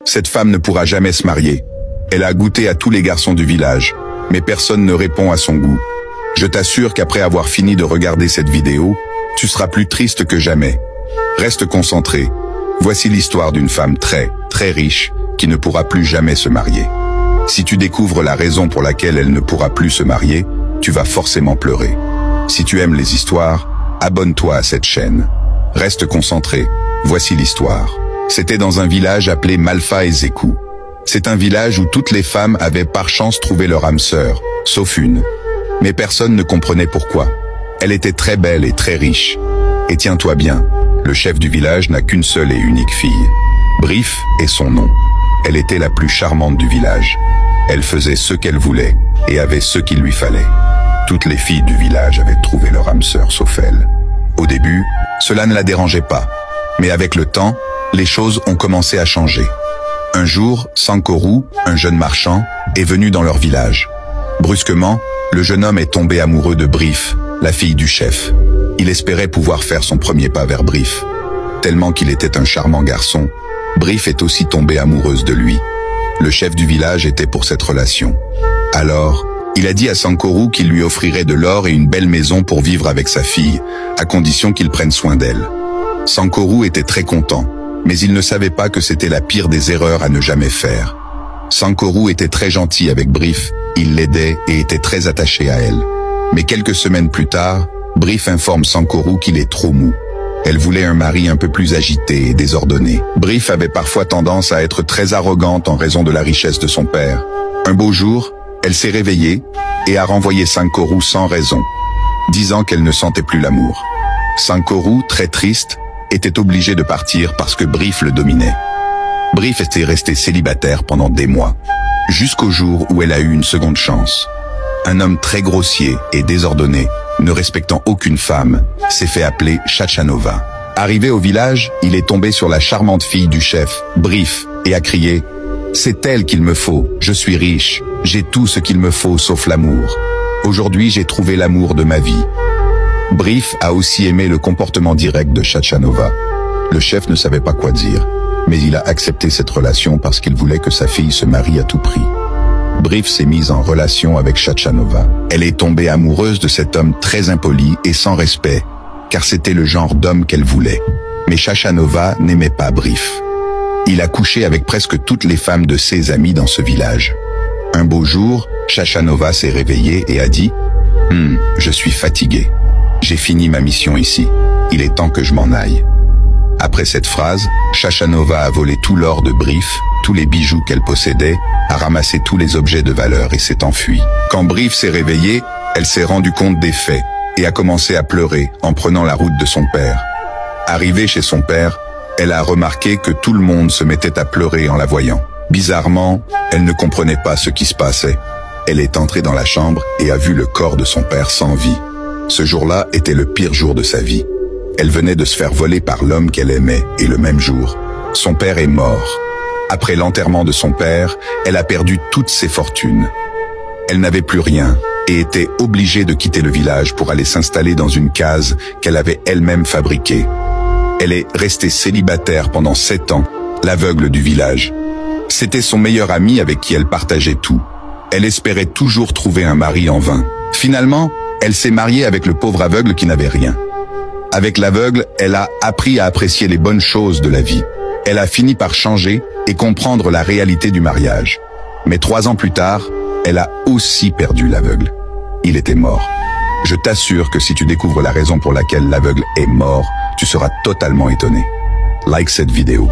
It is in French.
Cette femme ne pourra jamais se marier. Elle a goûté à tous les garçons du village, mais personne ne répond à son goût. Je t'assure qu'après avoir fini de regarder cette vidéo, tu seras plus triste que jamais. Reste concentré. Voici l'histoire d'une femme très riche qui ne pourra plus jamais se marier. Si tu découvres la raison pour laquelle elle ne pourra plus se marier, tu vas forcément pleurer. Si tu aimes les histoires, abonne-toi à cette chaîne. Reste concentré. Voici l'histoire. C'était dans un village appelé Malfa et Zekou. C'est un village où toutes les femmes avaient par chance trouvé leur âme sœur, sauf une. Mais personne ne comprenait pourquoi. Elle était très belle et très riche. Et tiens-toi bien, le chef du village n'a qu'une seule et unique fille. Brif est son nom. Elle était la plus charmante du village. Elle faisait ce qu'elle voulait et avait ce qu'il lui fallait. Toutes les filles du village avaient trouvé leur âme sœur sauf elle. Au début, cela ne la dérangeait pas. Mais avec le temps, les choses ont commencé à changer. Un jour, Sankourou, un jeune marchand, est venu dans leur village. Brusquement, le jeune homme est tombé amoureux de Brif, la fille du chef. Il espérait pouvoir faire son premier pas vers Brif. Tellement qu'il était un charmant garçon, Brif est aussi tombée amoureuse de lui. Le chef du village était pour cette relation. Alors, il a dit à Sankourou qu'il lui offrirait de l'or et une belle maison pour vivre avec sa fille, à condition qu'il prenne soin d'elle. Sankourou était très content, mais il ne savait pas que c'était la pire des erreurs à ne jamais faire. Sankourou était très gentil avec Brif, il l'aidait et était très attaché à elle. Mais quelques semaines plus tard, Brif informe Sankourou qu'il est trop mou. Elle voulait un mari un peu plus agité et désordonné. Brif avait parfois tendance à être très arrogante en raison de la richesse de son père. Un beau jour, elle s'est réveillée et a renvoyé Sankourou sans raison, disant qu'elle ne sentait plus l'amour. Sankourou, très triste, était obligé de partir parce que Brif le dominait. Brif était resté célibataire pendant des mois, jusqu'au jour où elle a eu une seconde chance. Un homme très grossier et désordonné, ne respectant aucune femme, s'est fait appeler Chachanova. Arrivé au village, il est tombé sur la charmante fille du chef, Brif, et a crié « C'est elle qu'il me faut, je suis riche, j'ai tout ce qu'il me faut sauf l'amour. Aujourd'hui j'ai trouvé l'amour de ma vie. » Brif a aussi aimé le comportement direct de Chachanova. Le chef ne savait pas quoi dire, mais il a accepté cette relation parce qu'il voulait que sa fille se marie à tout prix. Brif s'est mise en relation avec Chachanova. Elle est tombée amoureuse de cet homme très impoli et sans respect, car c'était le genre d'homme qu'elle voulait. Mais Chachanova n'aimait pas Brif. Il a couché avec presque toutes les femmes de ses amis dans ce village. Un beau jour, Chachanova s'est réveillée et a dit « Je suis fatiguée. J'ai fini ma mission ici. Il est temps que je m'en aille. » Après cette phrase, Chachanova a volé tout l'or de Brif, tous les bijoux qu'elle possédait, a ramassé tous les objets de valeur et s'est enfuie. Quand Brif s'est réveillée, elle s'est rendue compte des faits et a commencé à pleurer en prenant la route de son père. Arrivée chez son père, elle a remarqué que tout le monde se mettait à pleurer en la voyant. Bizarrement, elle ne comprenait pas ce qui se passait. Elle est entrée dans la chambre et a vu le corps de son père sans vie. Ce jour-là était le pire jour de sa vie. Elle venait de se faire voler par l'homme qu'elle aimait, et le même jour, son père est mort. Après l'enterrement de son père, elle a perdu toutes ses fortunes. Elle n'avait plus rien, et était obligée de quitter le village pour aller s'installer dans une case qu'elle avait elle-même fabriquée. Elle est restée célibataire pendant 7 ans, l'aveugle du village. C'était son meilleur ami avec qui elle partageait tout. Elle espérait toujours trouver un mari en vain. Finalement, elle s'est mariée avec le pauvre aveugle qui n'avait rien. Avec l'aveugle, elle a appris à apprécier les bonnes choses de la vie. Elle a fini par changer et comprendre la réalité du mariage. Mais 3 ans plus tard, elle a aussi perdu l'aveugle. Il était mort. Je t'assure que si tu découvres la raison pour laquelle l'aveugle est mort, tu seras totalement étonné. Like cette vidéo.